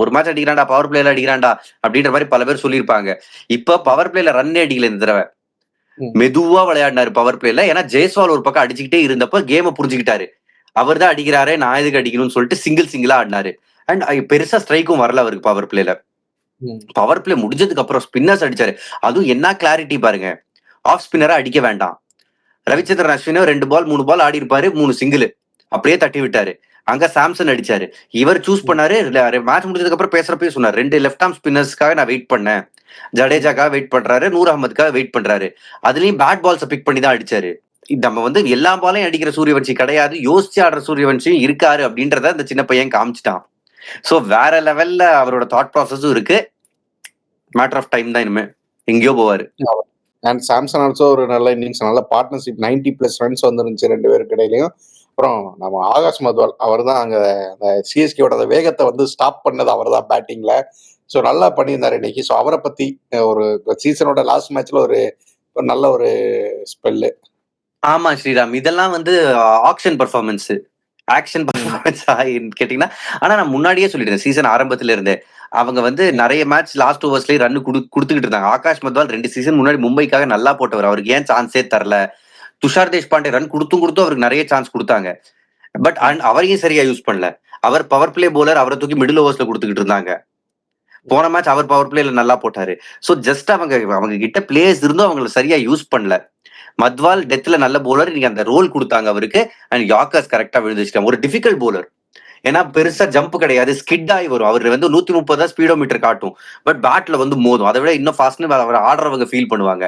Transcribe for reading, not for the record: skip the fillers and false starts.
ஒரு match அடிக்கிறான்டா, power பிளேல அடிக்கிறான்டா அப்படின்ற மாதிரி பல பேர் சொல்லியிருப்பாங்க. இப்ப பவர் பிளேல ரன்னே அடிக்கல இந்த தடவை. மெதுவா விளையாடினாரு பவர் பிளேல. ஏன்னா ஜெய்ஸ்வால் ஒரு பக்கம் அடிச்சுக்கிட்டே இருந்தப்ப கேம புரிஞ்சுக்கிட்டாரு. அவர் தான் அடிக்கிறாரு, நான் எதுக்கு அடிக்கணும்னு சொல்லிட்டு சிங்கிளா ஆடினாரு. அண்ட் பெருசா ஸ்ட்ரைக்கும் வரல அவருக்கு பவர் பிளேல. பவர் பிளே முடிஞ்சதுக்கு அப்புறம் ஸ்பின்னர்ஸ் அடிச்சாரு. அதுவும் என்ன கிளாரிட்டி பாருங்க. ஆஃப் ஸ்பின்னரா அடிக்க வேண்டாம். ரவிச்சந்திரன் அஸ்வினும் 2 பால் 3 பால் ஆடி இருப்பாரு, 3 சிங்கிள் அப்படியே தட்டி விட்டாரு. அங்க சாம்சன் அடிச்சாரு. இவர் சூஸ் பண்ணாரு. மேட்ச் முடிஞ்சதுக்கு அப்புறம் பேசுறப்பே சொன்னார், 2 லெஃப்ட் ஆர்ம் ஸ்பின்னர்ஸ்க்காக நான் வெயிட் பண்ணேன். ஜடேஜாக்காக வெயிட் பண்றாரு, நூர் அகமதுக்காக வெயிட் பண்றாரு. அதுலயும் பேட் பால்ஸ் பிக் பண்ணி தான் அடிச்சாரு. நம்ம எல்லா பாலையும் அடிக்கிற சூரியவன்ஷி கிடையாது, யோசிச்சு ஆடுற சூரியவன்ஷியும் இருக்காரு அப்படின்றத அந்த சின்ன பையன் காமிச்சிட்டான். சோ வேற லெவல்ல அவரோட தாட் ப்ராசஸும் இருக்கு. மேட்டர் ஆஃப் டைம் தான், இனிமே எங்கேயோ போவாரு. அண்ட் சாம்சன் ஆல்சோ ஒரு நல்ல இன்னிங்ஸ், நல்ல பார்ட்னர்ஷிப், 90+ ரன்ஸ் வந்துருந்துச்சு 2 பேருக்கு இடையிலையும். அப்புறம் நம்ம ஆகாஷ் மத்வால் அவர் தான் அங்க சிஎஸ்கேவோட அந்த வேகத்தை ஸ்டாப் பண்ணது அவர் தான் பேட்டிங்ல. ஸோ நல்லா பண்ணியிருந்தாரு இன்னைக்கு. ஸோ அவரை பத்தி ஒரு சீசனோட லாஸ்ட் மேட்ச்ல ஒரு நல்ல ஒரு ஸ்பெல்லு. ஆமா ஸ்ரீராம், இதெல்லாம் ஆக்ஷன் பர்ஃபார்மன்ஸ், ஆக்ஷன் பர்ஃபார்மன்ஸ் கேட்டீங்கன்னா. ஆனா நான் முன்னாடியே சொல்லிட்டேன், சீசன் ஆரம்பத்துல இருந்தே அவங்க நிறைய மேட்ச் லாஸ்ட் ஓவர்ஸ்லயே ரன் கொடுத்துக்கிட்டு இருந்தாங்க. ஆகாஷ் மத்வால் 2 சீசன் முன்னாடி மும்பைக்காக நல்லா போட்டவர். அவருக்கு ஏன் சான்ஸே தரல? துஷார் தேஷ்பாண்டே ரன் கொடுத்தும் அவருக்கு நிறைய சான்ஸ் கொடுத்தாங்க. பட் அவரையும் சரியா யூஸ் பண்ணல. அவர் பவர் பிளே போலர், அவரை தூக்கி மிடில் ஓவர்ஸ்ல கொடுத்துக்கிட்டு இருந்தாங்க. போன மேட்ச் அவர் பவர் பிளேல நல்லா போட்டாரு. சோ ஜஸ்ட் அவங்க கிட்ட பிளேயர்ஸ் இருந்தும் அவங்களை சரியா யூஸ் பண்ணல. மத்வால் டெத்ல நல்ல போலர், நீங்க அந்த ரோல் கொடுத்தாங்க அவருக்கு. அண்ட் யாக்கர்ஸ் கரெக்டா விழுந்துச்சுட்டாங்க. ஒரு டிஃபிகல்ட் போலர், ஏன்னா பெருசா ஜம்ப் கிடையாது, ஸ்கிட் ஆகி வரும். அவர் 130 ஸ்பீடோமீட்டர் காட்டும், பட் பேட்ல மோதும். அதை விட இன்னும் ஃபாஸ்ட்னு அவர் ஆடுறவங்க ஃபீல் பண்ணுவாங்க.